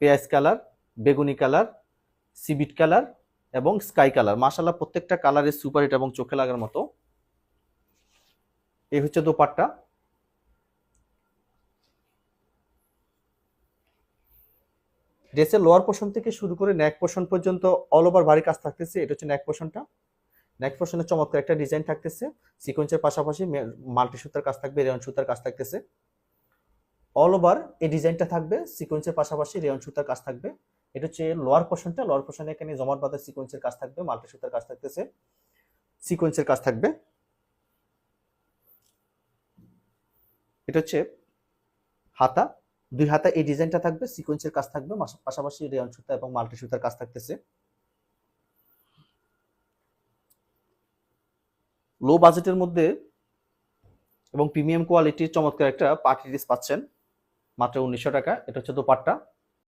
পেঁয়াজ কালার, বেগুনি colour, সিবিট colour এবং স্কাই কালার। মাশাআল্লাহ প্রত্যেকটা কালারের সুপার হিট এবং চোখে লাগার মতো। এই হচ্ছে দোপাট্টা। ড্রেসের লোয়ার পোর্শন থেকে শুরু করে নেক পোর্শন পর্যন্ত অল ওভার ভারী কাজ থাকতেছে। এটা হচ্ছে নেক পোর্শনটা। নেক পোর্শনে চমৎকার একটা ডিজাইন থাকতেছে, সিকোয়েন্সের পাশাপাশি মাল্টি সুতার কাজ থাকবে, রেয়ন সুতার কাজ থাকতেছে। অল ওভার এই ডিজাইনটা থাকবে, সিকোয়েন্সের পাশাপাশি রেয়ন সুতার কাজ থাকবে। এটা হচ্ছে লোয়ার পোর্শনটা। লোয়ার পোর্শনে এখানে জমাট বাঁধা সিকোয়েন্সের কাজ থাকবে, মাল্টি সুতার কাজ থাকতেছে, সিকোয়েন্সের কাজ থাকবে। এটা হচ্ছে হাতা, দুই হাতা এই ডিজাইনটা থাকবে, সিকোয়েন্সের কাজ থাকবে, পাশাপাশি রেয়ন সুতা এবং মাল্টি সুতার কাজ থাকতেছে। লো বাজেটের মধ্যে এবং প্রিমিয়াম কোয়ালিটির চমৎকার একটা পার্টি ড্রেস পাচ্ছেন মাত্র 1900 টাকা। এটা হচ্ছে দোপাট্টা।